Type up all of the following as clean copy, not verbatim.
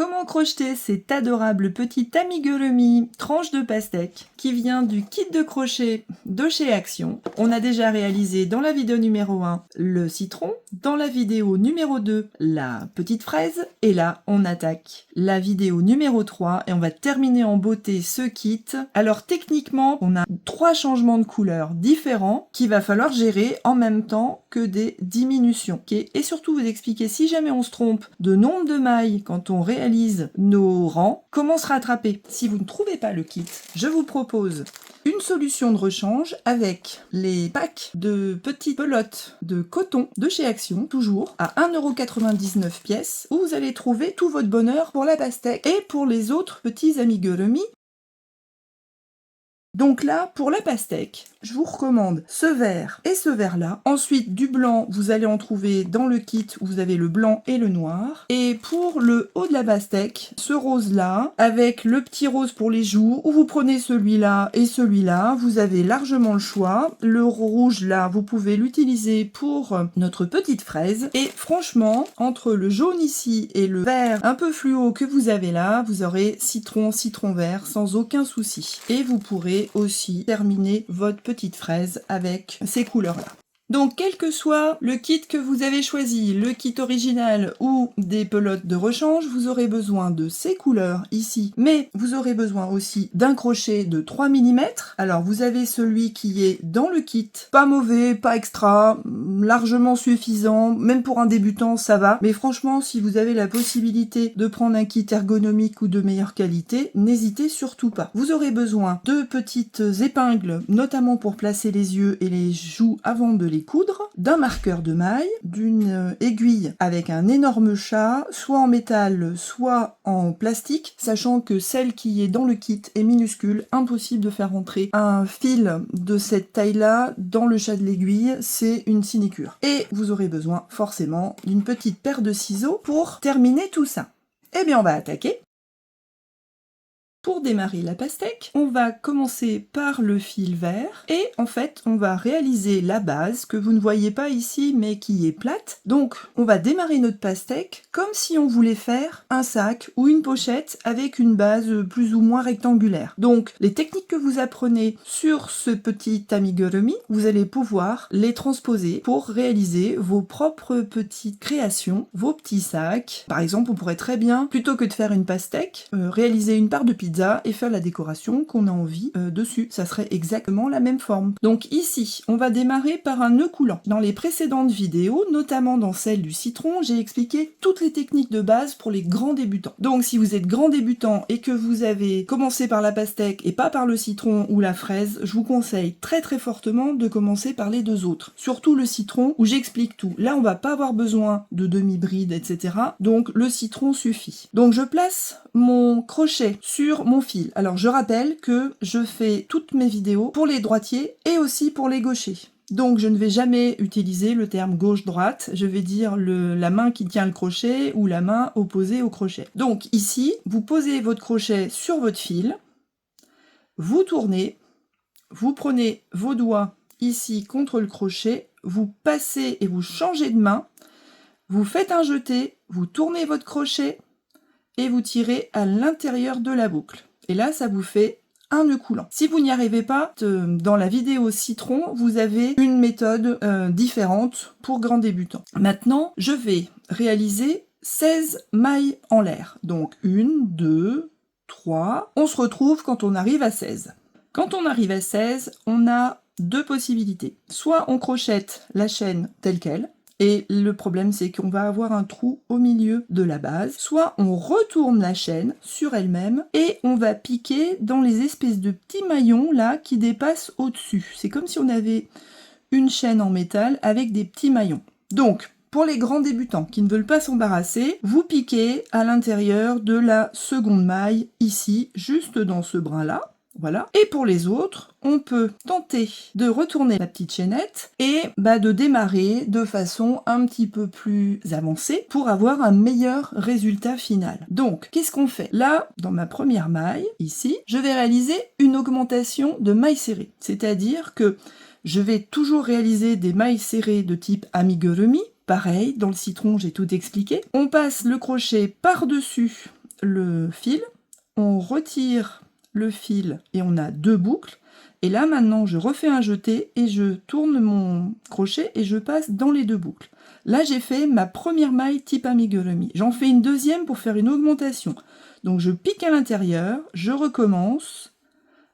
Comment crocheter cet adorable petit amigurumi tranche de pastèque qui vient du kit de crochet de chez Action. On a déjà réalisé dans la vidéo numéro 1 le citron, dans la vidéo numéro 2 la petite fraise, et là on attaque la vidéo numéro 3 et on va terminer en beauté ce kit. Alors techniquement on a 3 changements de couleurs différents qu'il va falloir gérer en même temps que des diminutions. Okay, et surtout vous expliquer si jamais on se trompe de nombre de mailles quand on réalise nos rangs, comment se rattraper. Si vous ne trouvez pas le kit, je vous propose une solution de rechange avec les packs de petites pelotes de coton de chez Action, toujours à 1,99 € pièce, où vous allez trouver tout votre bonheur pour la pastèque et pour les autres petits amigurumi. Donc là, pour la pastèque, je vous recommande ce vert et ce vert-là. Ensuite, du blanc, vous allez en trouver dans le kit où vous avez le blanc et le noir. Et pour le haut de la pastèque, ce rose-là, avec le petit rose pour les joues, où vous prenez celui-là et celui-là, vous avez largement le choix. Le rouge, là, vous pouvez l'utiliser pour notre petite fraise. Et franchement, entre le jaune ici et le vert un peu fluo que vous avez là, vous aurez citron, citron vert, sans aucun souci. Et vous pourrez aussi terminer votre petite fraise avec ces couleurs-là. Donc, quel que soit le kit que vous avez choisi, le kit original ou des pelotes de rechange, vous aurez besoin de ces couleurs ici, mais vous aurez besoin aussi d'un crochet de 3 mm. Alors, vous avez celui qui est dans le kit, pas mauvais, pas extra, largement suffisant, même pour un débutant, ça va. Mais franchement, si vous avez la possibilité de prendre un kit ergonomique ou de meilleure qualité, n'hésitez surtout pas. Vous aurez besoin de petites épingles, notamment pour placer les yeux et les joues avant de les coudre, d'un marqueur de maille, d'une aiguille avec un énorme chat, soit en métal, soit en plastique, sachant que celle qui est dans le kit est minuscule, impossible de faire rentrer un fil de cette taille-là dans le chat de l'aiguille, c'est une sinécure. Et vous aurez besoin forcément d'une petite paire de ciseaux pour terminer tout ça. Eh bien, on va attaquer. Pour démarrer la pastèque, on va commencer par le fil vert et en fait on va réaliser la base que vous ne voyez pas ici mais qui est plate. Donc on va démarrer notre pastèque comme si on voulait faire un sac ou une pochette avec une base plus ou moins rectangulaire. Donc les techniques que vous apprenez sur ce petit amigurumi, vous allez pouvoir les transposer pour réaliser vos propres petites créations, vos petits sacs. Par exemple, on pourrait très bien, plutôt que de faire une pastèque, réaliser une part de pizza et faire la décoration qu'on a envie dessus. Ça serait exactement la même forme. Donc ici, on va démarrer par un nœud coulant. Dans les précédentes vidéos, notamment dans celle du citron, j'ai expliqué toutes les techniques de base pour les grands débutants. Donc si vous êtes grand débutant et que vous avez commencé par la pastèque et pas par le citron ou la fraise, je vous conseille très très fortement de commencer par les deux autres. Surtout le citron où j'explique tout. Là, on va pas avoir besoin de demi-bride, etc. Donc le citron suffit. Donc je place mon crochet sur mon fil. Alors je rappelle que je fais toutes mes vidéos pour les droitiers et aussi pour les gauchers. Donc je ne vais jamais utiliser le terme gauche-droite, je vais dire la main qui tient le crochet ou la main opposée au crochet. Donc ici, vous posez votre crochet sur votre fil, vous tournez, vous prenez vos doigts ici contre le crochet, vous passez et vous changez de main, vous faites un jeté, vous tournez votre crochet, et vous tirez à l'intérieur de la boucle. Et là, ça vous fait un nœud coulant. Si vous n'y arrivez pas, dans la vidéo citron, vous avez une méthode différente pour grands débutants. Maintenant, je vais réaliser 16 mailles en l'air. Donc 1, 2, 3. On se retrouve quand on arrive à 16. Quand on arrive à 16, on a deux possibilités. Soit on crochette la chaîne telle qu'elle, et le problème, c'est qu'on va avoir un trou au milieu de la base. Soit on retourne la chaîne sur elle-même et on va piquer dans les espèces de petits maillons là qui dépassent au-dessus. C'est comme si on avait une chaîne en métal avec des petits maillons. Donc, pour les grands débutants qui ne veulent pas s'embarrasser, vous piquez à l'intérieur de la seconde maille ici, juste dans ce brin-là. Voilà. Et pour les autres, on peut tenter de retourner la petite chaînette et de démarrer de façon un petit peu plus avancée pour avoir un meilleur résultat final. Donc, qu'est-ce qu'on fait? Là, dans ma première maille, ici, je vais réaliser une augmentation de mailles serrées. C'est-à-dire que je vais toujours réaliser des mailles serrées de type amigurumi. Pareil, dans le citron, j'ai tout expliqué. On passe le crochet par-dessus le fil, on retire le fil et on a 2 boucles. Et là maintenant je refais un jeté et je tourne mon crochet et je passe dans les 2 boucles. Là j'ai fait ma première maille type amigurumi. J'en fais une deuxième pour faire une augmentation. Donc je pique à l'intérieur, je recommence,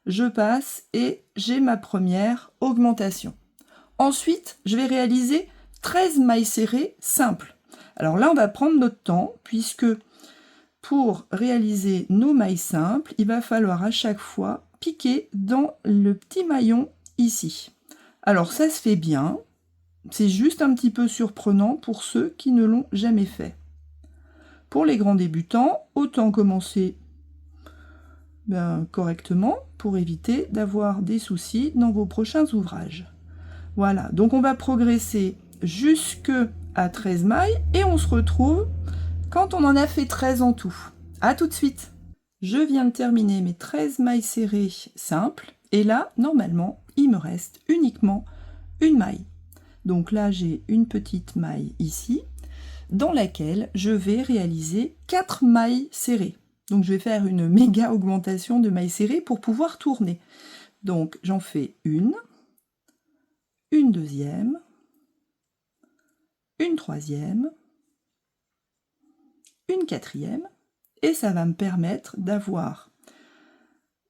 je passe et j'ai ma première augmentation. Ensuite je vais réaliser 13 mailles serrées simples. Alors là on va prendre notre temps puisque pour réaliser nos mailles simples, il va falloir à chaque fois piquer dans le petit maillon ici. Alors ça se fait bien, c'est juste un petit peu surprenant pour ceux qui ne l'ont jamais fait. Pour les grands débutants, autant commencer correctement pour éviter d'avoir des soucis dans vos prochains ouvrages. Voilà, donc on va progresser jusque à 13 mailles et on se retrouve quand on en a fait 13 en tout. A tout de suite. Je viens de terminer mes 13 mailles serrées simples et là, normalement, il me reste uniquement une maille. Donc là, j'ai une petite maille ici dans laquelle je vais réaliser 4 mailles serrées. Donc je vais faire une méga augmentation de mailles serrées pour pouvoir tourner. Donc j'en fais une deuxième, une troisième, une quatrième, et ça va me permettre d'avoir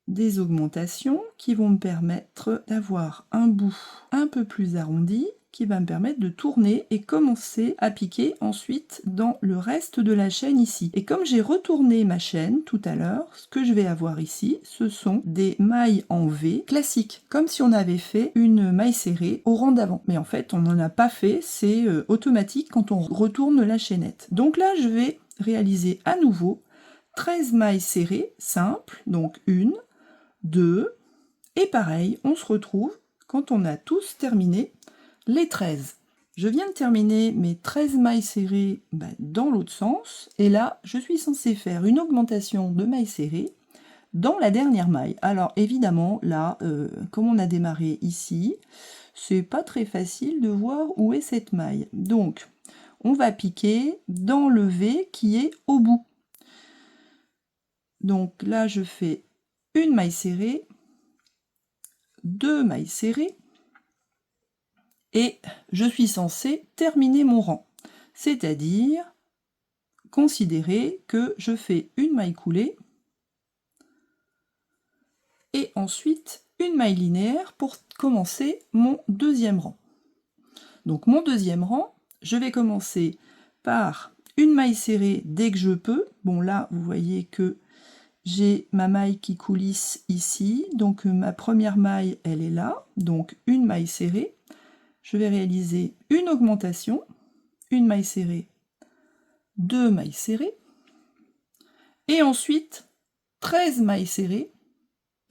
des augmentations qui vont me permettre d'avoir un bout un peu plus arrondi qui va me permettre de tourner et commencer à piquer ensuite dans le reste de la chaîne ici. Et comme j'ai retourné ma chaîne tout à l'heure, ce que je vais avoir ici, ce sont des mailles en V classiques, comme si on avait fait une maille serrée au rang d'avant. Mais en fait, on n'en a pas fait, c'est automatique quand on retourne la chaînette. Donc là, je vais réaliser à nouveau 13 mailles serrées simples, donc 1, 2, et pareil, on se retrouve quand on a tous terminé les 13. Je viens de terminer mes 13 mailles serrées dans l'autre sens, et là, je suis censée faire une augmentation de mailles serrées dans la dernière maille. Alors évidemment, là, comme on a démarré ici, c'est pas très facile de voir où est cette maille. Donc, on va piquer dans le V qui est au bout. Donc là, je fais une maille serrée, 2 mailles serrées, et je suis censée terminer mon rang. C'est-à-dire considérer que je fais une maille coulée et ensuite une maille linéaire pour commencer mon deuxième rang. Donc mon deuxième rang, je vais commencer par une maille serrée dès que je peux. Bon là, vous voyez que j'ai ma maille qui coulisse ici, donc ma première maille, elle est là, donc une maille serrée. Je vais réaliser une augmentation, une maille serrée, 2 mailles serrées, et ensuite 13 mailles serrées,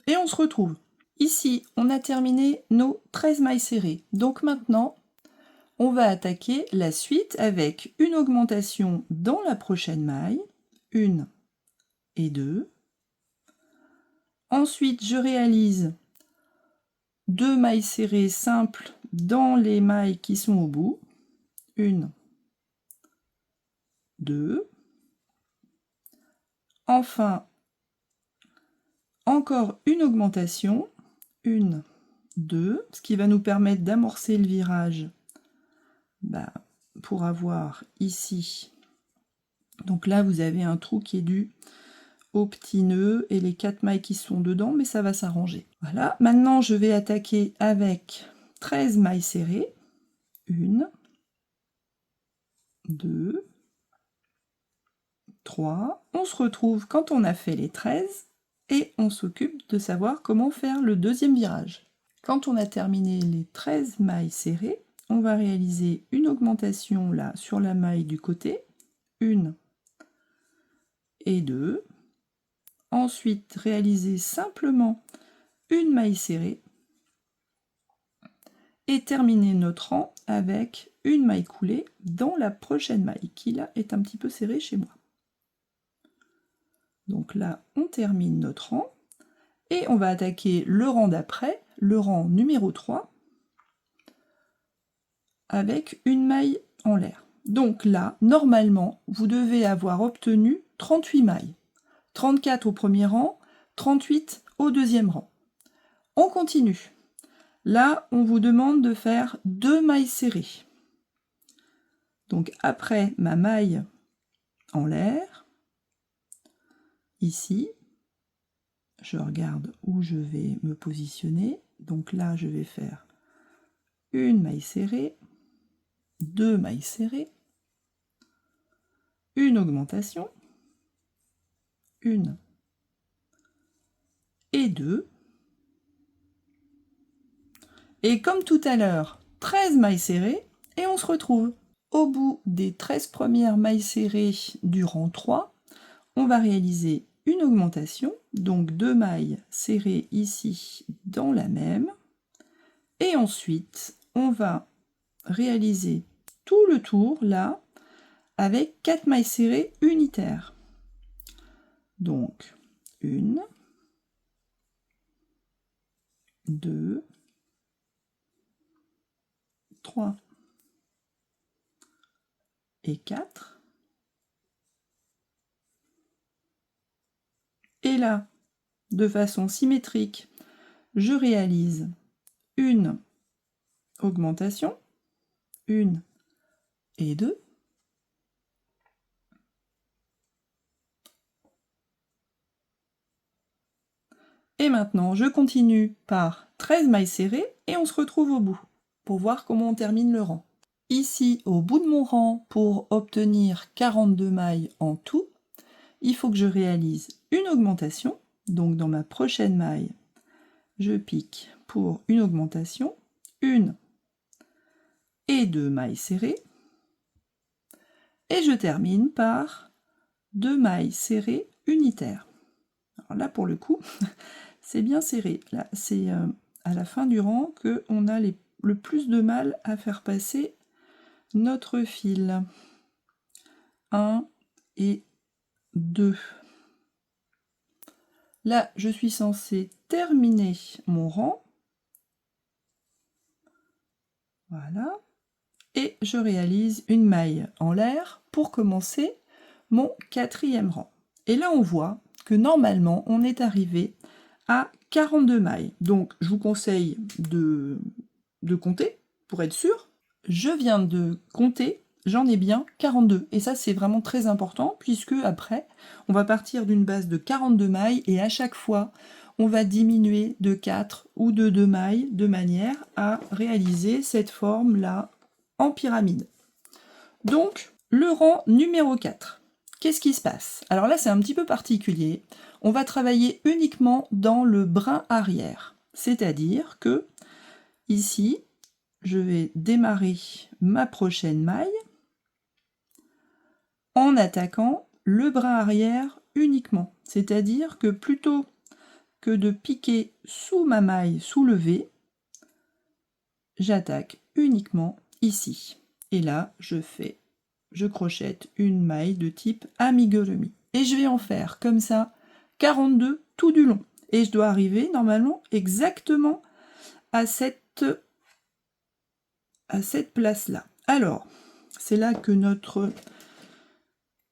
et on se retrouve. Ici, on a terminé nos 13 mailles serrées. Donc maintenant, on va attaquer la suite avec une augmentation dans la prochaine maille, 1 et 2. Ensuite, je réalise 2 mailles serrées simples dans les mailles qui sont au bout, 1, 2. Enfin, encore une augmentation, 1, 2, ce qui va nous permettre d'amorcer le virage pour avoir ici. Donc là, vous avez un trou qui est dû au petit nœud et les 4 mailles qui sont dedans, mais ça va s'arranger. Voilà, maintenant je vais attaquer avec 13 mailles serrées, 1, 2, 3. On se retrouve quand on a fait les 13 et on s'occupe de savoir comment faire le deuxième virage. Quand on a terminé les 13 mailles serrées, on va réaliser une augmentation là sur la maille du côté, 1 et 2. Ensuite, réaliser simplement une maille serrée et terminer notre rang avec une maille coulée dans la prochaine maille qui là est un petit peu serrée chez moi. Donc là, on termine notre rang et on va attaquer le rang d'après, le rang numéro 3, avec une maille en l'air. Donc là, normalement, vous devez avoir obtenu 38 mailles. 34 au premier rang, 38 au deuxième rang. On continue. Là, on vous demande de faire 2 mailles serrées. Donc après ma maille en l'air, ici, je regarde où je vais me positionner. Donc là, je vais faire une maille serrée, 2 mailles serrées, une augmentation, 1 et 2. Et comme tout à l'heure, 13 mailles serrées, et on se retrouve. Au bout des 13 premières mailles serrées du rang 3, on va réaliser une augmentation, donc 2 mailles serrées ici dans la même, et ensuite on va réaliser tout le tour là avec 4 mailles serrées unitaires. Donc 1, 2, 3 et 4. Et là, de façon symétrique, je réalise une augmentation, 1 et 2. Et maintenant, je continue par 13 mailles serrées et on se retrouve au bout pour voir comment on termine le rang. Ici, au bout de mon rang, pour obtenir 42 mailles en tout, il faut que je réalise une augmentation. Donc dans ma prochaine maille, je pique pour une augmentation, 1 et 2 mailles serrées. Et je termine par 2 mailles serrées unitaires. Alors là, pour le coup, c'est bien serré. Là, c'est à la fin du rang qu'on a le plus de mal à faire passer notre fil. 1 et 2. Là, je suis censée terminer mon rang. Voilà. Et je réalise une maille en l'air pour commencer mon 4e rang. Et là, on voit que normalement, on est arrivé à 42 mailles. Donc, je vous conseille de compter pour être sûr. Je viens de compter, j'en ai bien 42. Et ça, c'est vraiment très important puisque après, on va partir d'une base de 42 mailles et à chaque fois, on va diminuer de 4 ou de 2 mailles de manière à réaliser cette forme-là en pyramide. Donc, le rang numéro 4. Qu'est-ce qui se passe? Alors là, c'est un petit peu particulier. On va travailler uniquement dans le brin arrière. C'est-à-dire que, ici, je vais démarrer ma prochaine maille en attaquant le brin arrière uniquement. C'est-à-dire que plutôt que de piquer sous ma maille soulevée, j'attaque uniquement ici. Et là, je crochette une maille de type amigurumi. Et je vais en faire comme ça 42 tout du long. Et je dois arriver normalement exactement à cette place-là. Alors, c'est là que notre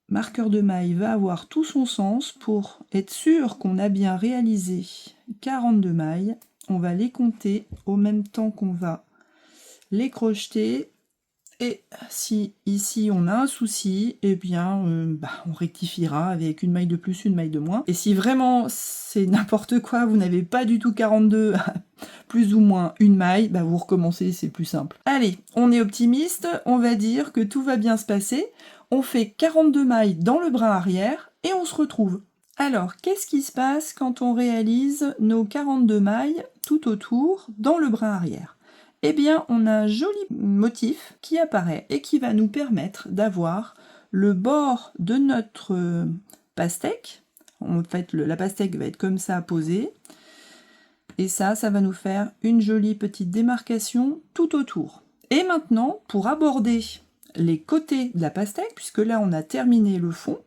marqueur de maille va avoir tout son sens. Pour être sûr qu'on a bien réalisé 42 mailles, on va les compter au même temps qu'on va les crocheter. Et si ici on a un souci, eh bien on rectifiera avec une maille de plus, une maille de moins. Et si vraiment c'est n'importe quoi, vous n'avez pas du tout 42, plus ou moins une maille, vous recommencez, c'est plus simple. Allez, on est optimiste, on va dire que tout va bien se passer. On fait 42 mailles dans le brin arrière et on se retrouve. Alors, qu'est-ce qui se passe quand on réalise nos 42 mailles tout autour dans le brin arrière? Eh bien, on a un joli motif qui apparaît et qui va nous permettre d'avoir le bord de notre pastèque. En fait, la pastèque va être comme ça posée. Et ça va nous faire une jolie petite démarcation tout autour. Et maintenant, pour aborder les côtés de la pastèque, puisque là, on a terminé le fond,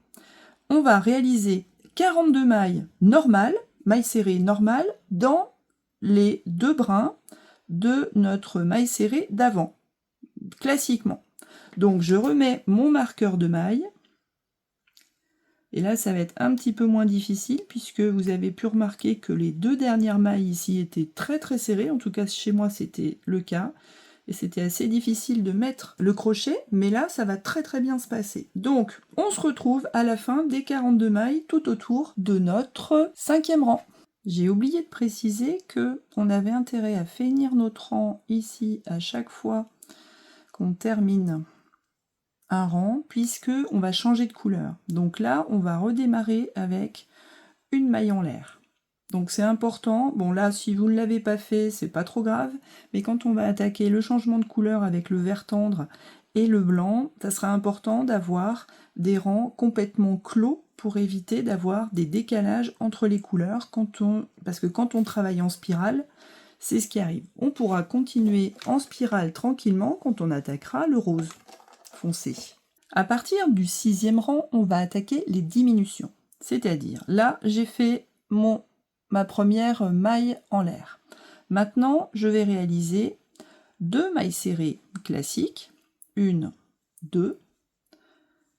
on va réaliser 42 mailles normales, mailles serrées normales, dans les 2 brins de notre maille serrée d'avant, classiquement. Donc je remets mon marqueur de maille, Et là, ça va être un petit peu moins difficile puisque vous avez pu remarquer que les 2 dernières mailles ici étaient très serrées. En tout cas, chez moi, c'était le cas. Et c'était assez difficile de mettre le crochet, mais là, ça va très bien se passer. Donc, on se retrouve à la fin des 42 mailles tout autour de notre 5e rang. J'ai oublié de préciser que on avait intérêt à finir notre rang ici à chaque fois qu'on termine un rang, puisque on va changer de couleur. Donc là, on va redémarrer avec une maille en l'air. Donc c'est important. Bon là, si vous ne l'avez pas fait, c'est pas trop grave, mais quand on va attaquer le changement de couleur avec le vert tendre et le blanc, ça sera important d'avoir des rangs complètement clos pour éviter d'avoir des décalages entre les couleurs parce que quand on travaille en spirale, c'est ce qui arrive. On pourra continuer en spirale tranquillement quand on attaquera le rose foncé. À partir du 6e rang, on va attaquer les diminutions. C'est-à-dire, là, j'ai fait ma première maille en l'air. Maintenant, je vais réaliser 2 mailles serrées classiques, 1, 2,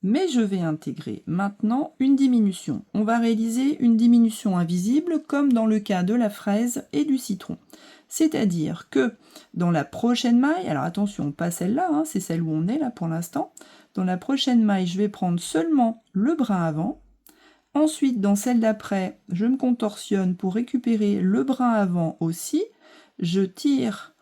mais je vais intégrer maintenant une diminution. On va réaliser une diminution invisible comme dans le cas de la fraise et du citron. C'est-à-dire que dans la prochaine maille, alors attention, pas celle-là, hein, c'est celle où on est là pour l'instant. Dans la prochaine maille, je vais prendre seulement le brin avant. Ensuite, dans celle d'après, je me contorsionne pour récupérer le brin avant aussi. Je tire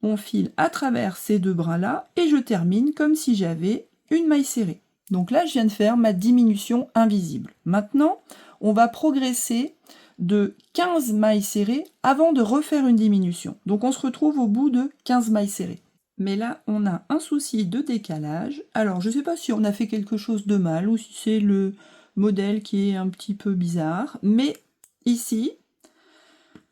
mon fil à travers ces 2 brins-là et je termine comme si j'avais une maille serrée. Donc là, je viens de faire ma diminution invisible. Maintenant, on va progresser de 15 mailles serrées avant de refaire une diminution. Donc on se retrouve au bout de 15 mailles serrées. Mais là, on a un souci de décalage. Alors, je ne sais pas si on a fait quelque chose de mal ou si c'est le modèle qui est un petit peu bizarre. Mais ici,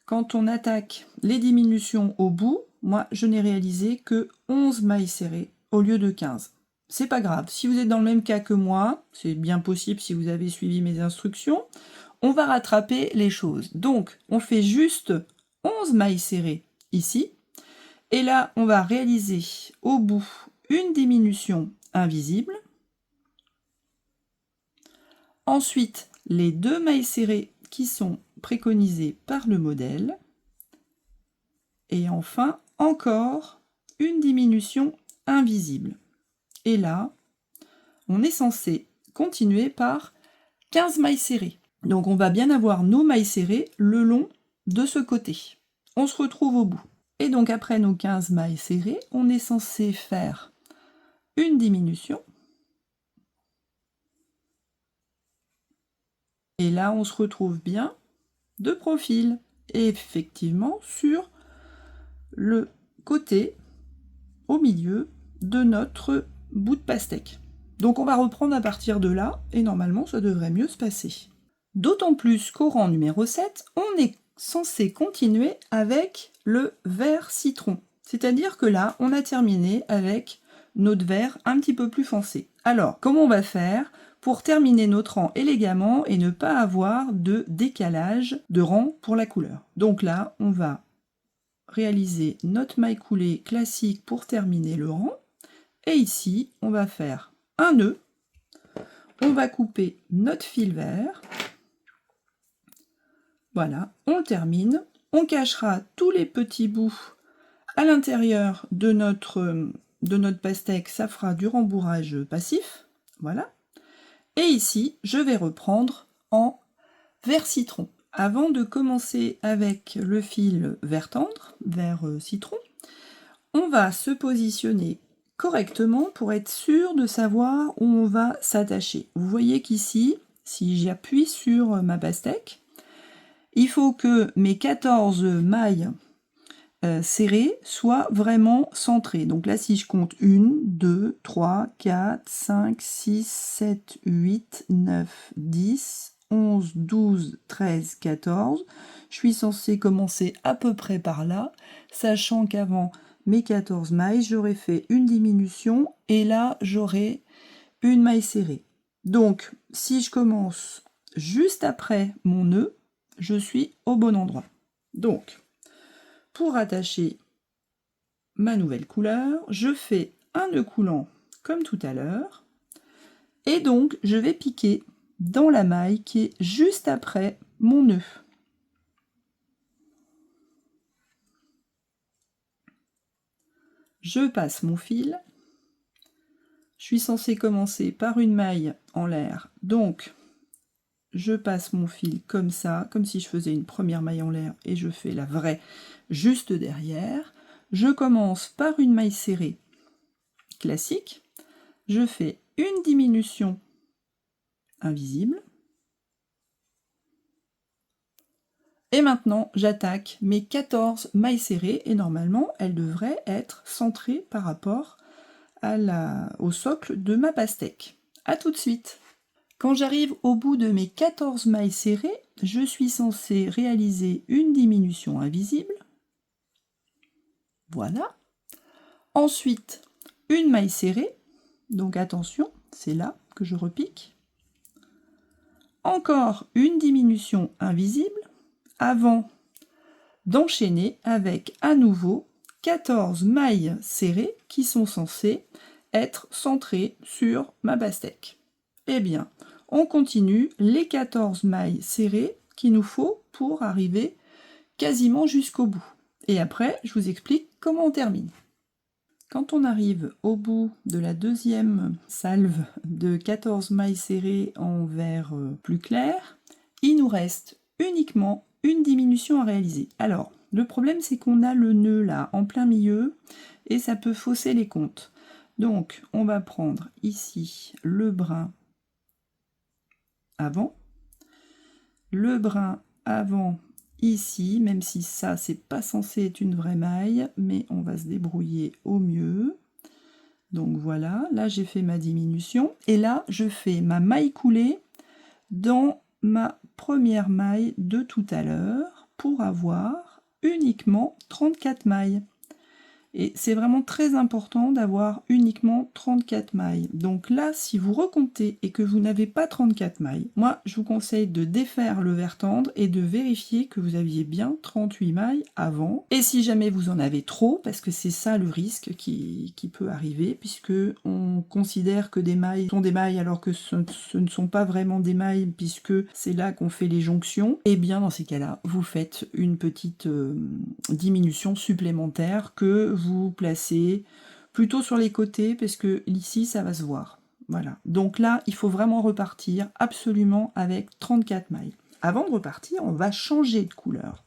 quand on attaque les diminutions au bout, moi, je n'ai réalisé que 11 mailles serrées au lieu de 15. C'est pas grave. Si vous êtes dans le même cas que moi, c'est bien possible si vous avez suivi mes instructions, on va rattraper les choses. Donc, on fait juste 11 mailles serrées ici. Et là, on va réaliser au bout une diminution invisible. Ensuite, les 2 mailles serrées qui sont préconisées par le modèle. Et enfin, encore une diminution invisible. Et là, on est censé continuer par 15 mailles serrées. Donc on va bien avoir nos mailles serrées le long de ce côté. On se retrouve au bout. Et donc après nos 15 mailles serrées, on est censé faire une diminution. Et là, on se retrouve bien de profil. Et effectivement, sur le côté, au milieu de notre bout de pastèque. Donc on va reprendre à partir de là, et normalement ça devrait mieux se passer. D'autant plus qu'au rang numéro 7, on est censé continuer avec le vert citron. C'est-à-dire que là, on a terminé avec notre vert un petit peu plus foncé. Alors, comment on va faire pour terminer notre rang élégamment et ne pas avoir de décalage de rang pour la couleur? Donc là, on va réaliser notre maille coulée classique pour terminer le rang. Et ici, on va faire un nœud. On va couper notre fil vert. Voilà, on le termine. On cachera tous les petits bouts à l'intérieur de notre pastèque. Ça fera du rembourrage passif. Voilà. Et ici, je vais reprendre en vert citron. Avant de commencer avec le fil vert tendre, vert citron, on va se positionner correctement pour être sûr de savoir où on va s'attacher. Vous voyez qu'ici, si j'appuie sur ma pastèque, il faut que mes 14 mailles serrées soient vraiment centrées. Donc là, si je compte 1, 2, 3, 4, 5, 6, 7, 8, 9, 10, 11, 12, 13, 14. Je suis censée commencer à peu près par là, sachant qu'avant mes 14 mailles, j'aurais fait une diminution et là, j'aurai une maille serrée. Donc, si je commence juste après mon nœud, je suis au bon endroit. Donc, pour attacher ma nouvelle couleur, je fais un nœud coulant comme tout à l'heure et donc je vais piquer dans la maille qui est juste après mon nœud. Je passe mon fil. Je suis censée commencer par une maille en l'air, donc je passe mon fil comme ça, comme si je faisais une première maille en l'air, et je fais la vraie juste derrière. Je commence par une maille serrée classique, je fais une diminution invisible, et maintenant j'attaque mes 14 mailles serrées, et normalement elles devraient être centrées par rapport au socle de ma pastèque. A tout de suite. Quand j'arrive au bout de mes 14 mailles serrées, je suis censée réaliser une diminution invisible. Voilà. Ensuite, une maille serrée. Donc attention, c'est là que je repique. Encore une diminution invisible avant d'enchaîner avec à nouveau 14 mailles serrées qui sont censées être centrées sur ma pastèque. Eh bien, on continue les 14 mailles serrées qu'il nous faut pour arriver quasiment jusqu'au bout. Et après, je vous explique comment on termine. Quand on arrive au bout de la deuxième salve de 14 mailles serrées en vert plus clair, il nous reste uniquement une diminution à réaliser. Alors, le problème c'est qu'on a le nœud là en plein milieu et ça peut fausser les comptes. Donc, on va prendre ici le brin avant, le brin avant ici, même si ça c'est pas censé être une vraie maille, mais on va se débrouiller au mieux. Donc voilà, là j'ai fait ma diminution et là je fais ma maille coulée dans ma première maille de tout à l'heure pour avoir uniquement 34 mailles. Et c'est vraiment très important d'avoir uniquement 34 mailles. Donc là, si vous recomptez et que vous n'avez pas 34 mailles, moi je vous conseille de défaire le vert tendre et de vérifier que vous aviez bien 38 mailles avant. Et si jamais vous en avez trop, parce que c'est ça le risque qui peut arriver, puisque on considère que des mailles sont des mailles alors que ce ne sont pas vraiment des mailles, puisque c'est là qu'on fait les jonctions, et bien dans ces cas-là, vous faites une petite diminution supplémentaire que vous placez plutôt sur les côtés parce que ici ça va se voir. Voilà. Donc là, il faut vraiment repartir absolument avec 34 mailles. Avant de repartir, on va changer de couleur.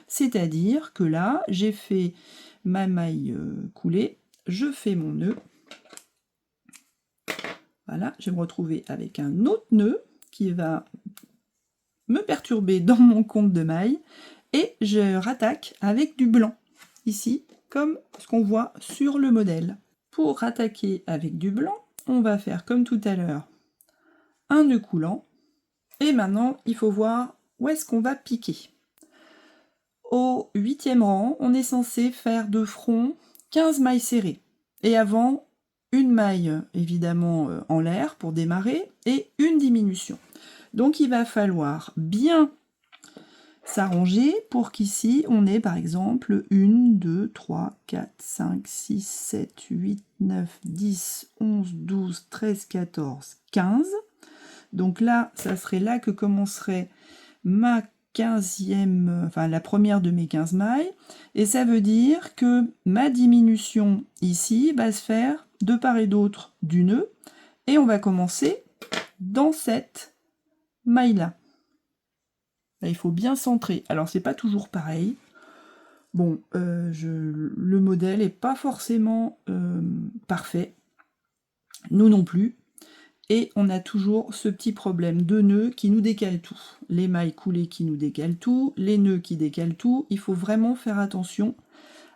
C'est-à-dire que là, j'ai fait ma maille coulée, je fais mon nœud. Voilà, je vais me retrouver avec un autre nœud qui va me perturber dans mon compte de mailles et je rattaque avec du blanc ici, comme ce qu'on voit sur le modèle. Pour rattaquer avec du blanc, on va faire comme tout à l'heure un nœud coulant. Et maintenant, il faut voir où est-ce qu'on va piquer. Au 8e rang, on est censé faire de front 15 mailles serrées. Et avant, une maille évidemment en l'air pour démarrer et une diminution. Donc il va falloir bien s'arranger pour qu'ici on ait par exemple 1, 2, 3, 4, 5, 6, 7, 8, 9, 10, 11, 12, 13, 14, 15. Donc là, ça serait là que commencerait ma 15e, enfin la première de mes 15 mailles. Et ça veut dire que ma diminution ici va se faire de part et d'autre du nœud. Et on va commencer dans cette maille-là. Là, il faut bien centrer. Alors, c'est pas toujours pareil. Bon, le modèle n'est pas forcément parfait. Nous non plus. Et on a toujours ce petit problème de nœuds qui nous décalent tout. Les mailles coulées qui nous décalent tout, les nœuds qui décalent tout. Il faut vraiment faire attention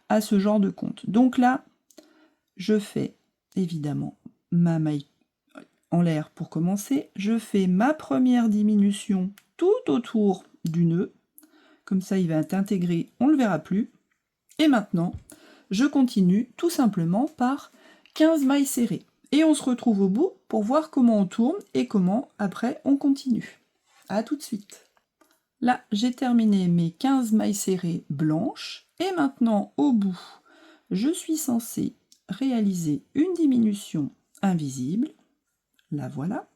à ce genre de compte. Donc là, je fais évidemment ma maille en l'air pour commencer. Je fais ma première diminution tout autour du nœud. Comme ça, il va être intégré, on ne le verra plus. Et maintenant, je continue tout simplement par 15 mailles serrées. Et on se retrouve au bout pour voir comment on tourne et comment après on continue. A tout de suite. Là, j'ai terminé mes 15 mailles serrées blanches. Et maintenant, au bout, je suis censée réaliser une diminution invisible. La voilà.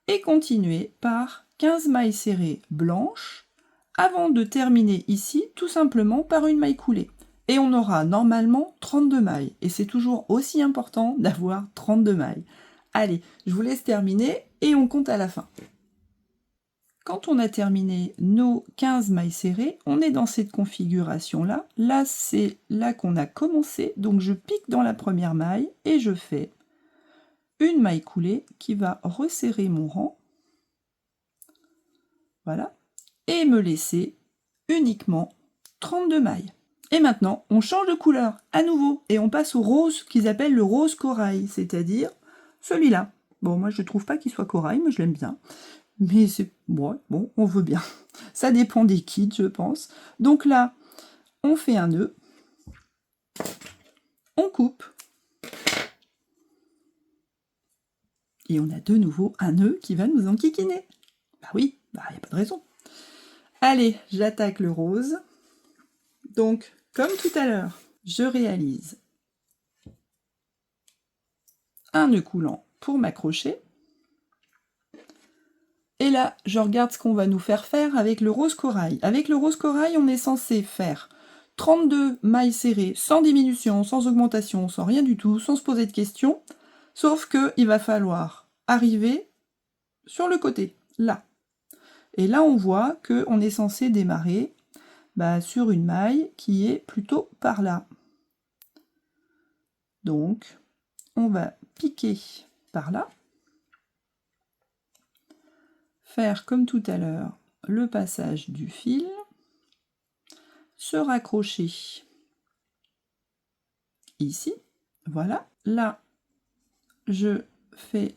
et continuer par 15 mailles serrées blanches avant de terminer ici tout simplement par une maille coulée. Et on aura normalement 32 mailles. Et c'est toujours aussi important d'avoir 32 mailles. Allez, je vous laisse terminer et on compte à la fin. Quand on a terminé nos 15 mailles serrées, on est dans cette configuration-là. Là, c'est là qu'on a commencé. Donc je pique dans la première maille et je fais une maille coulée qui va resserrer mon rang. Voilà. Et me laisser uniquement 32 mailles. Et maintenant, on change de couleur à nouveau et on passe au rose qu'ils appellent le rose corail, c'est-à-dire celui-là. Bon, moi je ne trouve pas qu'il soit corail, mais je l'aime bien. Mais c'est bon, on veut bien. Ça dépend des kits, je pense. Donc là, on fait un nœud, on coupe, et on a de nouveau un nœud qui va nous enquiquiner. Bah oui, bah il n'y a pas de raison. Allez, j'attaque le rose. Donc, comme tout à l'heure, je réalise un nœud coulant pour m'accrocher. Et là, je regarde ce qu'on va nous faire faire avec le rose corail. Avec le rose corail, on est censé faire 32 mailles serrées, sans diminution, sans augmentation, sans rien du tout, sans se poser de questions. Sauf qu'il va falloir arriver sur le côté, là. Et là, on voit qu'on est censé démarrer sur une maille qui est plutôt par là. Donc, on va piquer par là. Faire comme tout à l'heure le passage du fil, se raccrocher ici, voilà. Là, je fais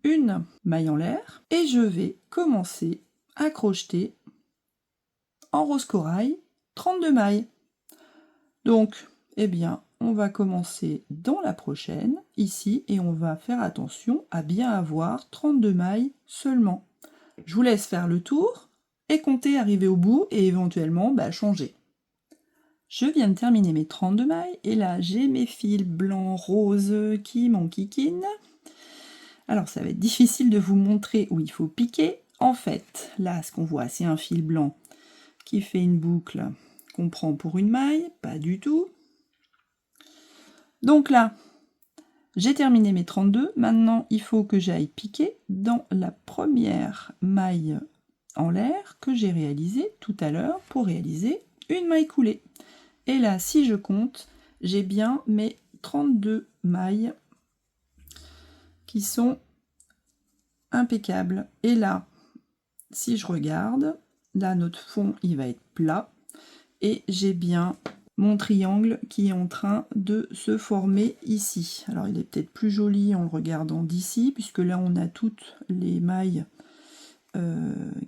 une maille en l'air et je vais commencer à crocheter en rose corail 32 mailles. Donc, eh bien, on va commencer dans la prochaine, ici, et on va faire attention à bien avoir 32 mailles seulement. Je vous laisse faire le tour et compter arriver au bout et éventuellement changer. Je viens de terminer mes 32 mailles et là j'ai mes fils blancs roses qui m'enquiquinent. Alors ça va être difficile de vous montrer où il faut piquer. En fait, là ce qu'on voit c'est un fil blanc qui fait une boucle qu'on prend pour une maille, pas du tout. Donc là, j'ai terminé mes 32, maintenant il faut que j'aille piquer dans la première maille en l'air que j'ai réalisée tout à l'heure pour réaliser une maille coulée. Et là, si je compte, j'ai bien mes 32 mailles qui sont impeccables. Et là, si je regarde, là notre fond il va être plat et j'ai bien mon triangle qui est en train de se former ici. Alors il est peut-être plus joli en le regardant d'ici, puisque là on a toutes les mailles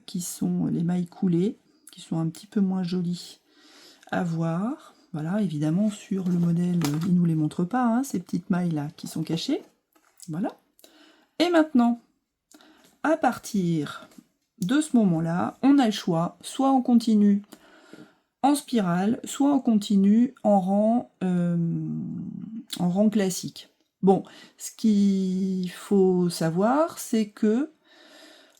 qui sont les mailles coulées, qui sont un petit peu moins jolies à voir. Voilà, évidemment sur le modèle, il ne nous les montre pas, hein, ces petites mailles là qui sont cachées. Voilà. Et maintenant, à partir de ce moment-là, on a le choix, soit on continue en spirale, soit on continue en rang classique. Bon, ce qu'il faut savoir, c'est que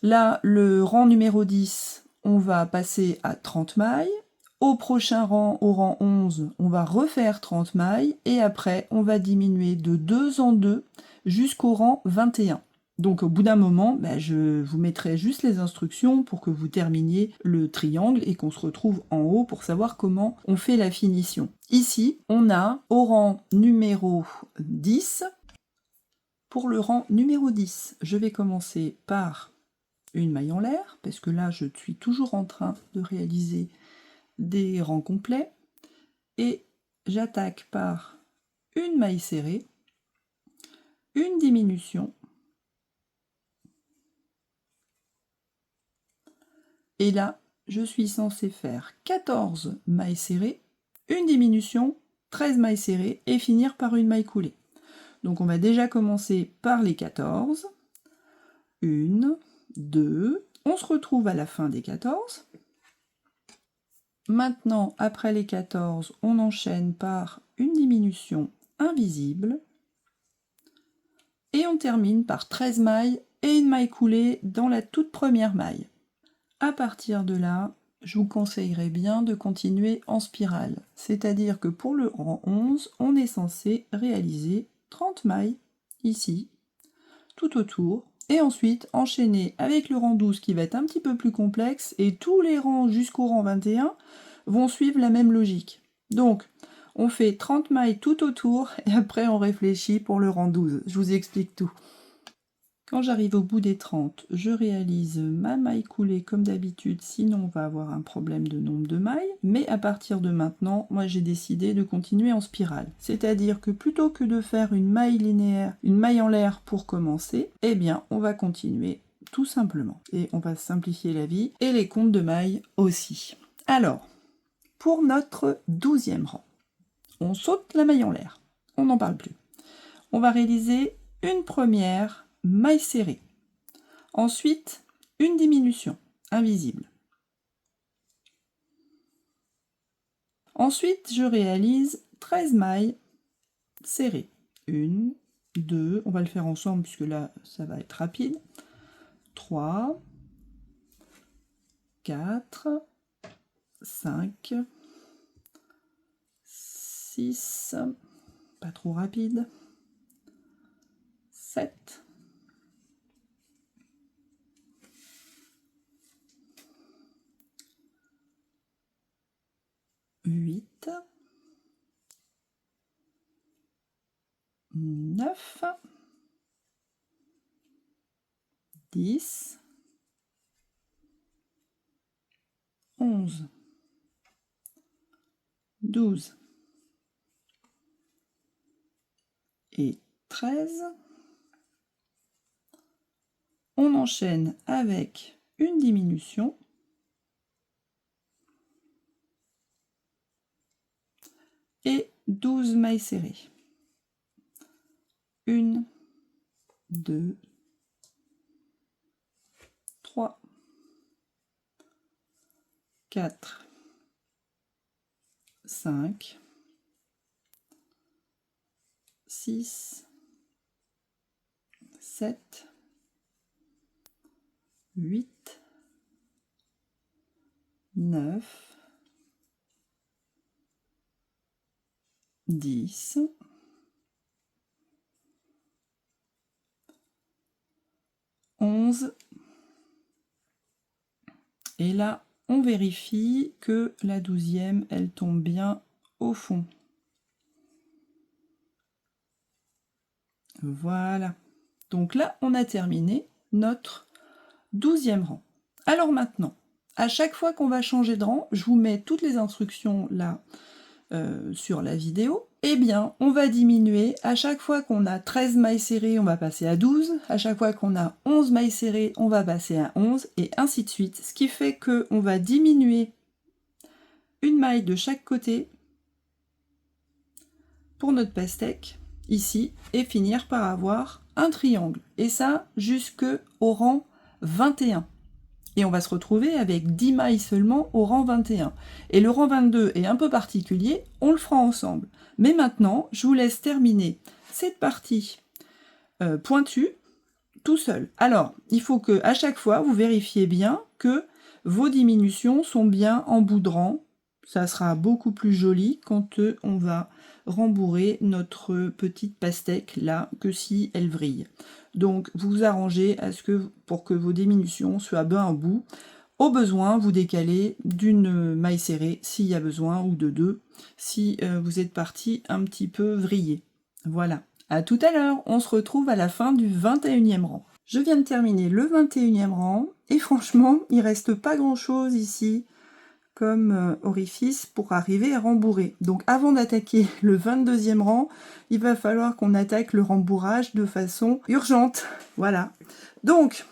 là, le rang numéro 10, on va passer à 30 mailles. Au prochain rang, au rang 11, on va refaire 30 mailles. Et après, on va diminuer de 2 en 2 jusqu'au rang 21. Donc au bout d'un moment, je vous mettrai juste les instructions pour que vous terminiez le triangle et qu'on se retrouve en haut pour savoir comment on fait la finition. Ici, on a au rang numéro 10. Pour le rang numéro 10, je vais commencer par une maille en l'air, parce que là, je suis toujours en train de réaliser des rangs complets. Et j'attaque par une maille serrée, une diminution, et là, je suis censé faire 14 mailles serrées, une diminution, 13 mailles serrées, et finir par une maille coulée. Donc on va déjà commencer par les 14. 1, 2, on se retrouve à la fin des 14. Maintenant, après les 14, on enchaîne par une diminution invisible. Et on termine par 13 mailles et une maille coulée dans la toute première maille. À partir de là, je vous conseillerais bien de continuer en spirale. C'est-à-dire que pour le rang 11, on est censé réaliser 30 mailles ici, tout autour, et ensuite enchaîner avec le rang 12 qui va être un petit peu plus complexe, et tous les rangs jusqu'au rang 21 vont suivre la même logique. Donc, on fait 30 mailles tout autour, et après on réfléchit pour le rang 12. Je vous explique tout. Quand j'arrive au bout des 30, je réalise ma maille coulée comme d'habitude, sinon on va avoir un problème de nombre de mailles. Mais à partir de maintenant, moi j'ai décidé de continuer en spirale. C'est-à-dire que plutôt que de faire une maille linéaire, une maille en l'air pour commencer, eh bien on va continuer tout simplement. Et on va simplifier la vie et les comptes de mailles aussi. Alors, pour notre 12e rang, on saute la maille en l'air. On n'en parle plus. On va réaliser une première maille serrée. Ensuite, une diminution invisible. Ensuite, je réalise 13 mailles serrées. 1, 2, on va le faire ensemble puisque là, ça va être rapide. 3, 4, 5, 6, pas trop rapide, 7, 8, 9, 10, 11, 12 et 13. On enchaîne avec une diminution et 12 mailles serrées. 1, 2, 3, 4, 5, 6, 7, 8, 9, 10, 11, et là on vérifie que la 12e elle tombe bien au fond. Voilà, donc là on a terminé notre 12e rang. Alors maintenant, à chaque fois qu'on va changer de rang, je vous mets toutes les instructions là sur la vidéo, eh bien on va diminuer. À chaque fois qu'on a 13 mailles serrées, on va passer à 12, à chaque fois qu'on a 11 mailles serrées, on va passer à 11, et ainsi de suite, ce qui fait qu'on va diminuer une maille de chaque côté pour notre pastèque, ici, et finir par avoir un triangle, et ça jusqu'au rang 21. Et on va se retrouver avec 10 mailles seulement au rang 21. Et le rang 22 est un peu particulier, on le fera ensemble. Mais maintenant, je vous laisse terminer cette partie pointue tout seul. Alors, il faut que à chaque fois, vous vérifiez bien que vos diminutions sont bien en bout de rang. Ça sera beaucoup plus joli quand on va rembourrer notre petite pastèque là, que si elle vrille. Donc vous vous arrangez à ce que, pour que vos diminutions soient bien en bout. Au besoin, vous décalez d'une maille serrée s'il y a besoin, ou de deux, si vous êtes parti un petit peu vrillé. Voilà. À tout à l'heure, on se retrouve à la fin du 21e rang. Je viens de terminer le 21e rang, et franchement, il reste pas grand chose ici comme orifice pour arriver à rembourrer. Donc avant d'attaquer le 22e rang, il va falloir qu'on attaque le rembourrage de façon urgente. Voilà. Donc,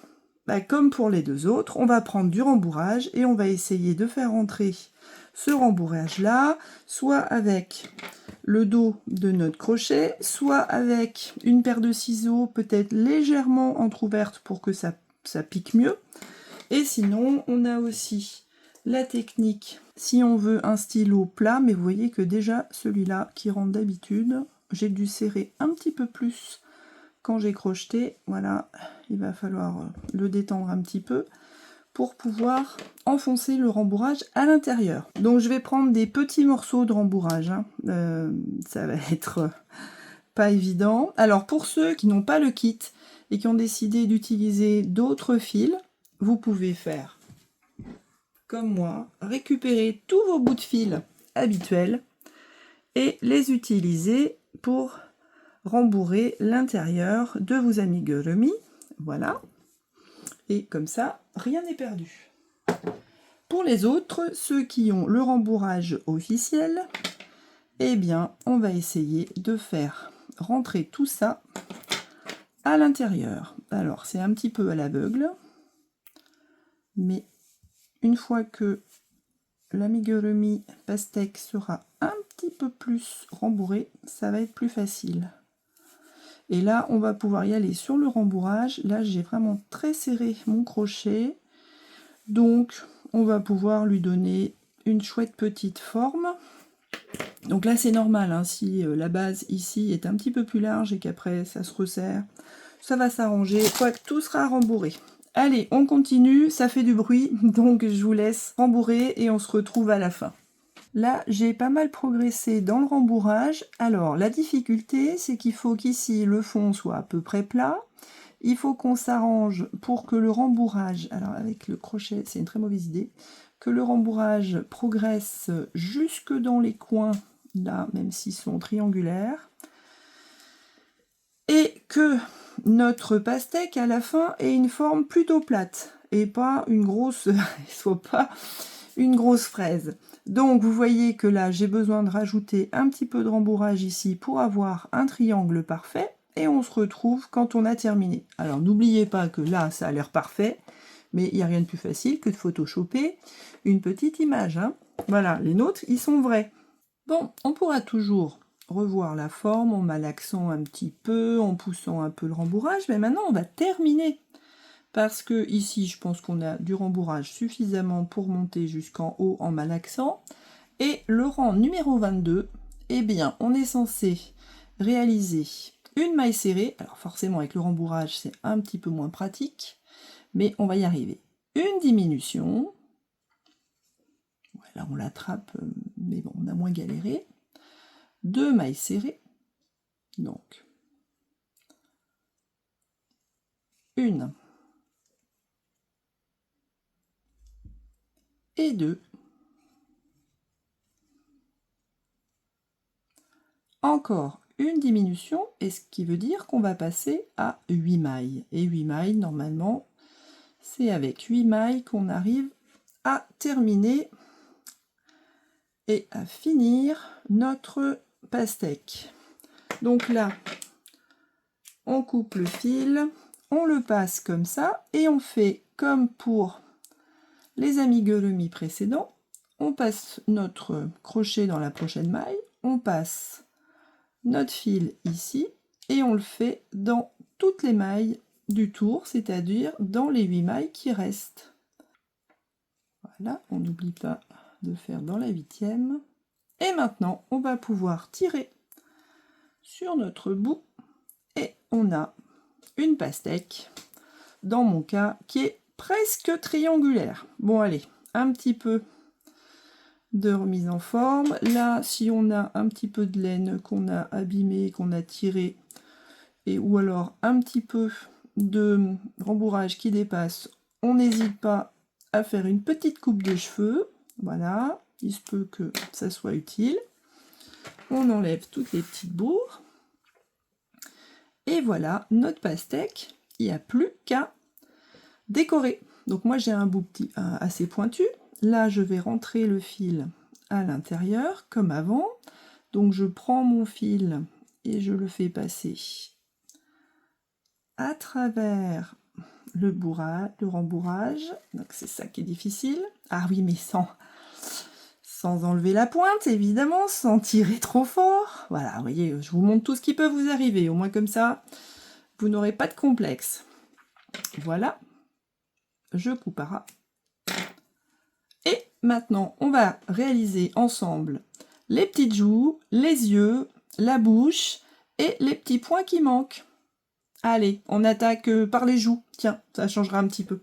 comme pour les deux autres, on va prendre du rembourrage et on va essayer de faire entrer ce rembourrage-là, soit avec le dos de notre crochet, soit avec une paire de ciseaux peut-être légèrement entrouverte pour que ça pique mieux. Et sinon, on a aussi la technique, si on veut un stylo plat, mais vous voyez que déjà celui-là qui rentre d'habitude, j'ai dû serrer un petit peu plus quand j'ai crocheté, voilà, il va falloir le détendre un petit peu pour pouvoir enfoncer le rembourrage à l'intérieur. Donc je vais prendre des petits morceaux de rembourrage, hein. Ça va être pas évident. Alors pour ceux qui n'ont pas le kit et qui ont décidé d'utiliser d'autres fils, vous pouvez faire comme moi, récupérer tous vos bouts de fil habituels et les utiliser pour rembourrer l'intérieur de vos amigurumi. Voilà. Et comme ça, rien n'est perdu. Pour les autres, ceux qui ont le rembourrage officiel, eh bien, on va essayer de faire rentrer tout ça à l'intérieur. Alors, c'est un petit peu à l'aveugle, mais une fois que l'amigurumi pastèque sera un petit peu plus rembourré, ça va être plus facile. Et là, on va pouvoir y aller sur le rembourrage. Là, j'ai vraiment très serré mon crochet. Donc, on va pouvoir lui donner une chouette petite forme. Donc là, c'est normal, hein, si la base ici est un petit peu plus large et qu'après, ça se resserre, ça va s'arranger. Quoi que tout sera rembourré. Allez, on continue, ça fait du bruit, donc je vous laisse rembourrer et on se retrouve à la fin. Là, j'ai pas mal progressé dans le rembourrage. Alors, la difficulté, c'est qu'il faut qu'ici, le fond soit à peu près plat. Il faut qu'on s'arrange pour que le rembourrage, alors avec le crochet, c'est une très mauvaise idée, que le rembourrage progresse jusque dans les coins, là, même s'ils sont triangulaires. Et que notre pastèque, à la fin, ait une forme plutôt plate et pas une grosse, soit pas une grosse fraise. Donc vous voyez que là j'ai besoin de rajouter un petit peu de rembourrage ici pour avoir un triangle parfait et on se retrouve quand on a terminé. Alors n'oubliez pas que là ça a l'air parfait, mais il n'y a rien de plus facile que de photoshopper une petite image, hein. Voilà, les nôtres ils sont vrais. Bon, on pourra toujours revoir la forme en malaxant un petit peu, en poussant un peu le rembourrage, mais maintenant on va terminer. Parce que ici, je pense qu'on a du rembourrage suffisamment pour monter jusqu'en haut en malaxant. Et le rang numéro 22, eh bien, on est censé réaliser une maille serrée. Alors forcément, avec le rembourrage, c'est un petit peu moins pratique, mais on va y arriver. Une diminution. Voilà, on l'attrape, mais bon, on a moins galéré. 2 mailles serrées. Donc, une. Et 2. Encore une diminution, et ce qui veut dire qu'on va passer à 8 mailles. Et 8 mailles, normalement, c'est avec 8 mailles qu'on arrive à terminer et à finir notre pastèque. Donc là, on coupe le fil, on le passe comme ça, et on fait comme pour les amigurumi précédents. On passe notre crochet dans la prochaine maille, on passe notre fil ici et on le fait dans toutes les mailles du tour, c'est-à-dire dans les 8 mailles qui restent. Voilà, on n'oublie pas de faire dans la 8e. Et maintenant, on va pouvoir tirer sur notre bout et on a une pastèque, dans mon cas, qui est presque triangulaire. Bon, allez, un petit peu de remise en forme. Là, si on a un petit peu de laine qu'on a abîmé, qu'on a tiré, et ou alors un petit peu de rembourrage qui dépasse, on n'hésite pas à faire une petite coupe de cheveux. Voilà, il se peut que ça soit utile. On enlève toutes les petites bourres. Et voilà, notre pastèque, il n'y a plus qu'à décorer. Donc moi j'ai un bout assez pointu. Là, je vais rentrer le fil à l'intérieur, comme avant. Donc, je prends mon fil et je le fais passer à travers le rembourrage. Donc, c'est ça qui est difficile. Ah oui, mais sans enlever la pointe, évidemment, sans tirer trop fort. Voilà, vous voyez, je vous montre tout ce qui peut vous arriver. Au moins, comme ça, vous n'aurez pas de complexe. Voilà. Je coupe à ras. Et maintenant, on va réaliser ensemble les petites joues, les yeux, la bouche et les petits points qui manquent. Allez, on attaque par les joues. Tiens, ça changera un petit peu.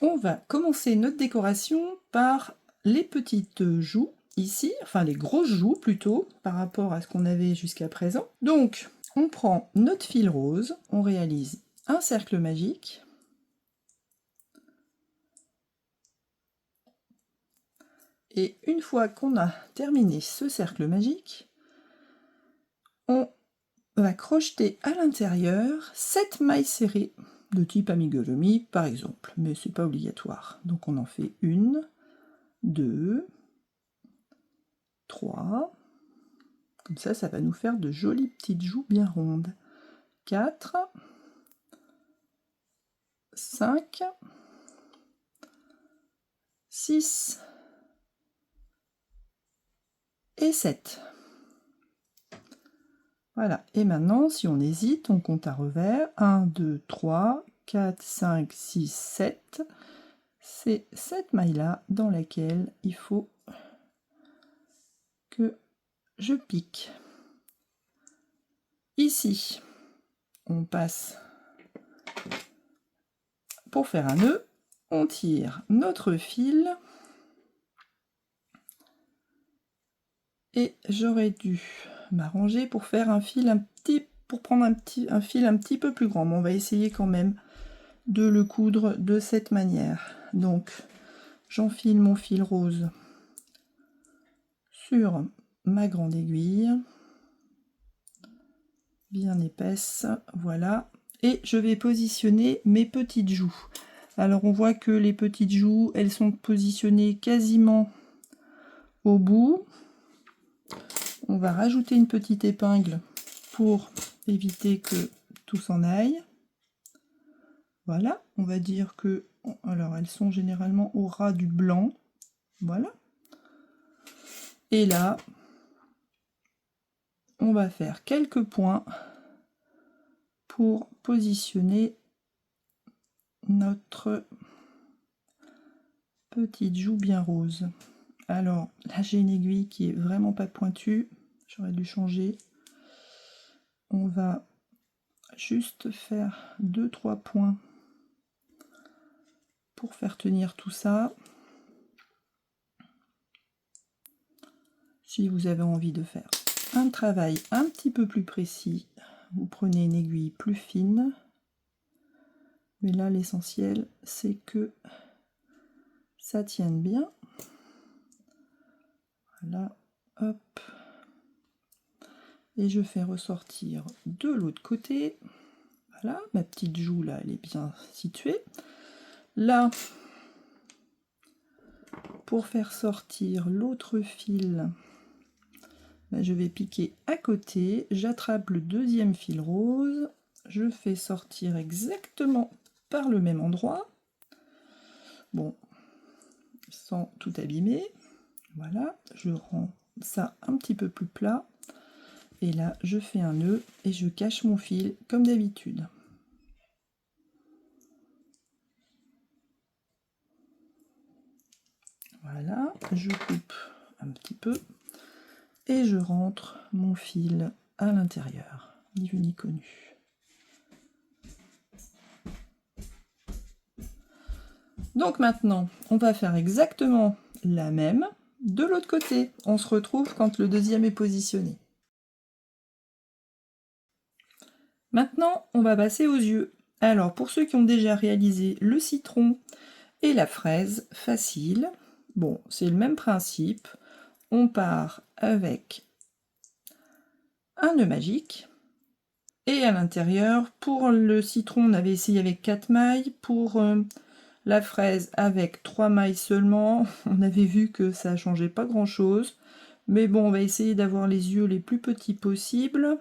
On va commencer notre décoration par les petites joues, ici, enfin les grosses joues plutôt, par rapport à ce qu'on avait jusqu'à présent. Donc, on prend notre fil rose, on réalise un cercle magique. Et une fois qu'on a terminé ce cercle magique, on va crocheter à l'intérieur 7 mailles serrées de type amigurumi par exemple, mais c'est pas obligatoire. Donc on en fait 1, 2, 3, comme ça va nous faire de jolies petites joues bien rondes. 4, 5, 6 et 7. Voilà, et maintenant, si on hésite, on compte à revers. 1, 2, 3, 4, 5, 6, 7. C'est cette maille-là dans laquelle il faut que je pique. Ici, on passe pour faire un nœud, on tire notre fil et j'aurais dû m'arranger pour faire un fil pour prendre un fil un petit peu plus grand, mais on va essayer quand même de le coudre de cette manière. Donc j'enfile mon fil rose sur ma grande aiguille bien épaisse, voilà, et je vais positionner mes petites joues. Alors on voit que les petites joues, elles sont positionnées quasiment au bout. On va rajouter une petite épingle pour éviter que tout s'en aille. Voilà, on va dire que, alors elles sont généralement au ras du blanc, voilà. Et là, on va faire quelques points pour positionner notre petite joue bien rose. Alors là j'ai une aiguille qui est vraiment pas pointue, j'aurais dû changer. On va juste faire 2-3 points pour faire tenir tout ça. Si vous avez envie de faire un travail un petit peu plus précis, vous prenez une aiguille plus fine. Mais là l'essentiel c'est que ça tienne bien. Voilà, hop. Et je fais ressortir de l'autre côté. Voilà, ma petite joue là, elle est bien située. Là, pour faire sortir l'autre fil, ben, je vais piquer à côté, j'attrape le deuxième fil rose, je fais sortir exactement par le même endroit. Bon, sans tout abîmer. Voilà, je rends ça un petit peu plus plat. Et là, je fais un nœud et je cache mon fil comme d'habitude. Voilà, je coupe un petit peu et je rentre mon fil à l'intérieur, ni vu ni connu. Donc maintenant, on va faire exactement la même de l'autre côté. On se retrouve quand le deuxième est positionné. Maintenant, on va passer aux yeux. Alors, pour ceux qui ont déjà réalisé le citron et la fraise, facile. Bon, c'est le même principe. On part avec un nœud magique. Et à l'intérieur, pour le citron, on avait essayé avec 4 mailles. Pour la fraise, avec 3 mailles seulement. On avait vu que ça ne changeait pas grand-chose. Mais bon, on va essayer d'avoir les yeux les plus petits possibles.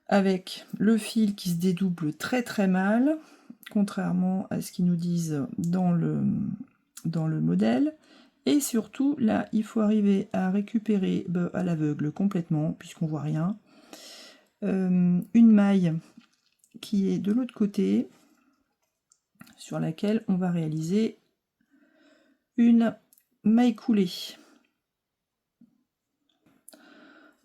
Avec le fil qui se dédouble très très mal, contrairement à ce qu'ils nous disent dans le modèle. Et surtout, là, il faut arriver à récupérer à l'aveugle complètement, puisqu'on voit rien, une maille qui est de l'autre côté, sur laquelle on va réaliser une maille coulée.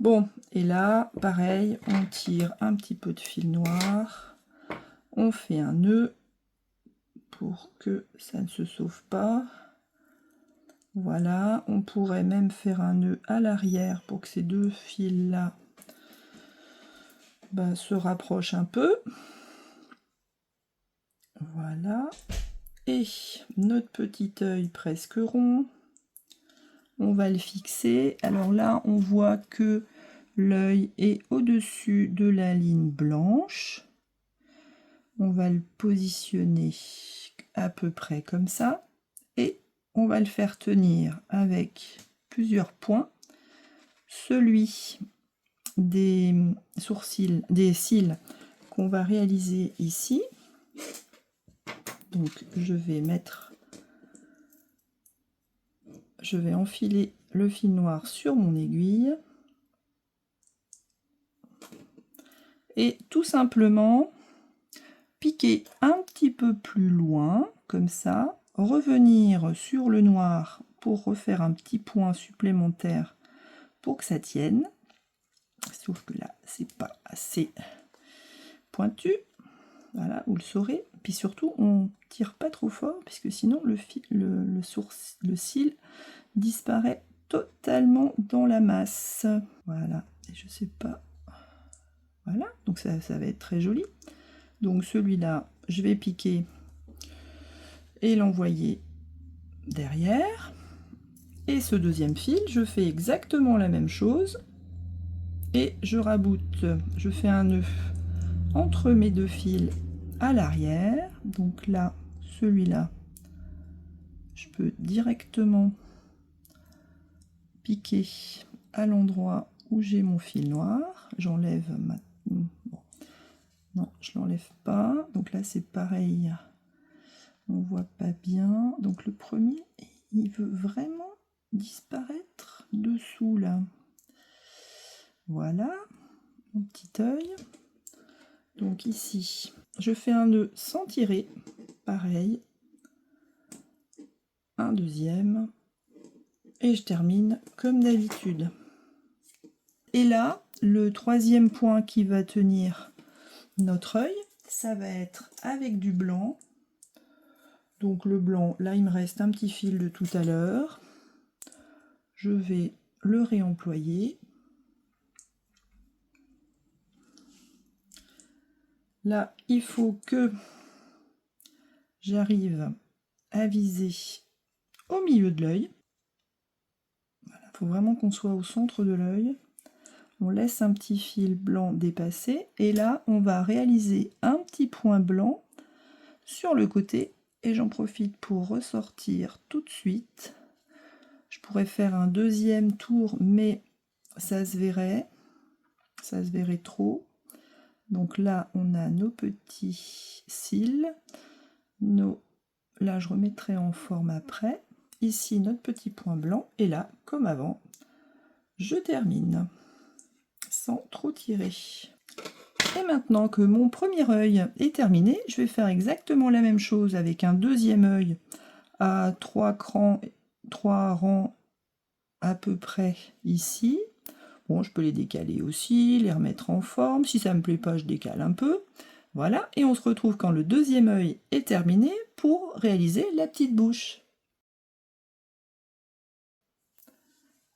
Bon, et là, pareil, on tire un petit peu de fil noir, on fait un nœud pour que ça ne se sauve pas. Voilà, on pourrait même faire un nœud à l'arrière pour que ces deux fils-là se rapprochent un peu. Voilà, et notre petit œil presque rond, on va le fixer. Alors là, on voit que l'œil est au-dessus de la ligne blanche. On va le positionner à peu près comme ça. Et on va le faire tenir avec plusieurs points. Celui des sourcils, des cils qu'on va réaliser ici. Donc je vais enfiler le fil noir sur mon aiguille. Et tout simplement piquer un petit peu plus loin, comme ça, revenir sur le noir pour refaire un petit point supplémentaire pour que ça tienne. Sauf que là, c'est pas assez pointu. Voilà, vous le saurez. Puis surtout, on tire pas trop fort, puisque sinon le cil disparaît totalement dans la masse. Voilà, et je sais pas. Voilà, donc ça va être très joli. Donc celui-là, je vais piquer et l'envoyer derrière. Et ce deuxième fil, je fais exactement la même chose. Et je raboute, je fais un nœud entre mes deux fils à l'arrière. Donc là, celui-là, je peux directement piquer à l'endroit où j'ai mon fil noir. J'enlève ma... Bon. Non, je l'enlève pas. Donc là, c'est pareil. On voit pas bien. Donc le premier, il veut vraiment disparaître dessous là. Voilà, mon petit œil. Donc ici, je fais un nœud sans tirer. Pareil. Un deuxième. Et je termine comme d'habitude. Et là, le troisième point qui va tenir notre œil, ça va être avec du blanc. Donc le blanc, là il me reste un petit fil de tout à l'heure. Je vais le réemployer. Là, il faut que j'arrive à viser au milieu de l'œil. Voilà, il faut vraiment qu'on soit au centre de l'œil. On laisse un petit fil blanc dépasser. Et là, on va réaliser un petit point blanc sur le côté. Et j'en profite pour ressortir tout de suite. Je pourrais faire un deuxième tour, mais ça se verrait trop. Donc là, on a nos petits cils. Là, je remettrai en forme après. Ici, notre petit point blanc. Et là, comme avant, je termine sans trop tirer. Et maintenant que mon premier œil est terminé, je vais faire exactement la même chose avec un deuxième œil à 3 rangs à peu près ici. Bon, je peux les décaler aussi, les remettre en forme. Si ça me plaît pas, je décale un peu. Voilà, et on se retrouve quand le deuxième œil est terminé pour réaliser la petite bouche.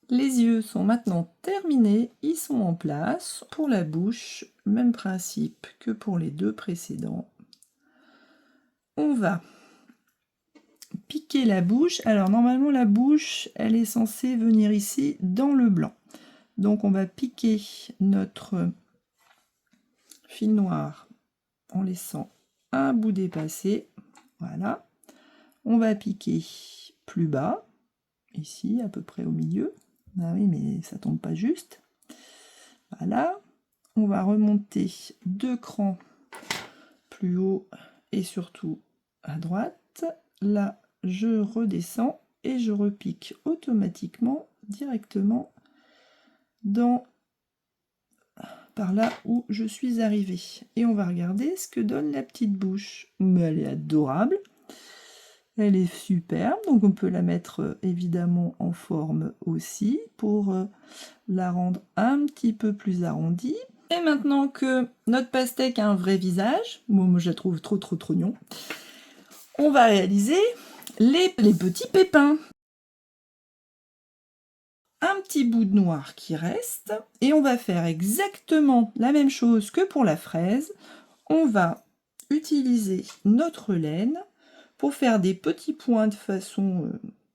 Les yeux sont maintenant terminés, ils sont en place. Pour la bouche, même principe que pour les deux précédents. On va piquer la bouche. Alors normalement la bouche, elle est censée venir ici dans le blanc. Donc on va piquer notre fil noir en laissant un bout dépassé. Voilà. On va piquer plus bas, ici à peu près au milieu. Ah oui, mais ça tombe pas juste. Voilà. On va remonter 2 crans plus haut et surtout à droite. Là, je redescends et je repique automatiquement directement par là où je suis arrivée. Et on va regarder ce que donne la petite bouche. Mais elle est adorable. Elle est superbe, donc on peut la mettre évidemment en forme aussi pour la rendre un petit peu plus arrondie. Et maintenant que notre pastèque a un vrai visage, moi je la trouve trop mignon, on va réaliser les petits pépins. Un petit bout de noir qui reste, et on va faire exactement la même chose que pour la fraise. On va utiliser notre laine pour faire des petits points de façon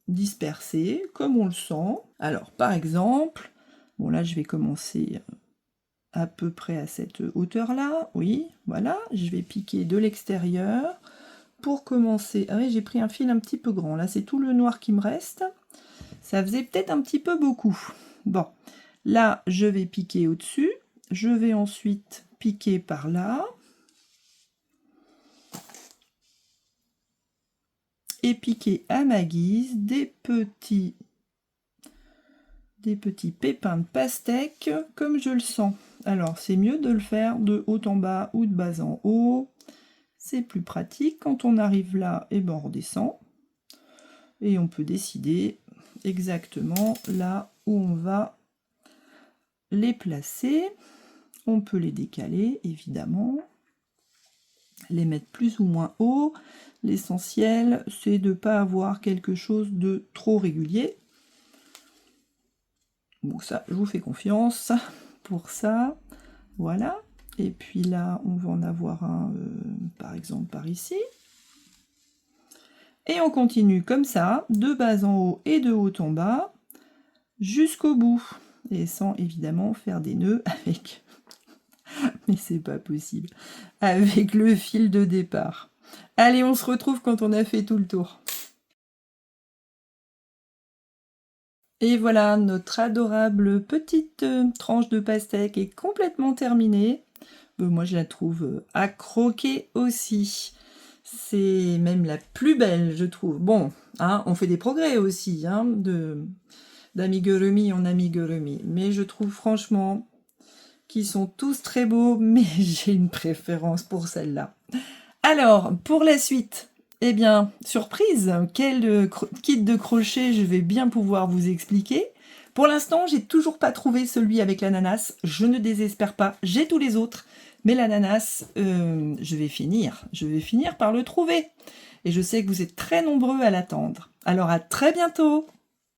dispersée, comme on le sent. Alors, par exemple, bon là, je vais commencer à peu près à cette hauteur-là. Oui, voilà, je vais piquer de l'extérieur. Pour commencer, ah oui, j'ai pris un fil un petit peu grand. Là, c'est tout le noir qui me reste. Ça faisait peut-être un petit peu beaucoup. Bon, là, je vais piquer au-dessus. Je vais ensuite piquer par là. Et piquer à ma guise des petits pépins de pastèque comme je le sens. Alors, c'est mieux de le faire de haut en bas ou de bas en haut. C'est plus pratique. Quand on arrive là, et ben on redescend. Et on peut décider exactement là où on va les placer. On peut les décaler, évidemment. Les mettre plus ou moins haut. L'essentiel, c'est de ne pas avoir quelque chose de trop régulier. Donc ça, je vous fais confiance pour ça. Voilà. Et puis là, on va en avoir un, par exemple, par ici. Et on continue comme ça, de bas en haut et de haut en bas, jusqu'au bout. Et sans évidemment faire des nœuds avec... Mais c'est pas possible. Avec le fil de départ. Allez, on se retrouve quand on a fait tout le tour. Et voilà, notre adorable petite tranche de pastèque est complètement terminée. Moi, je la trouve à croquer aussi. C'est même la plus belle, je trouve. Bon, hein, on fait des progrès aussi, hein, d'amigurumi en amigurumi. Mais je trouve franchement qu'ils sont tous très beaux, mais j'ai une préférence pour celle-là. Alors, pour la suite, eh bien, surprise, quel kit de crochet je vais bien pouvoir vous expliquer. Pour l'instant, j'ai toujours pas trouvé celui avec l'ananas. Je ne désespère pas, j'ai tous les autres. Mais l'ananas, je vais finir par le trouver. Et je sais que vous êtes très nombreux à l'attendre. Alors à très bientôt!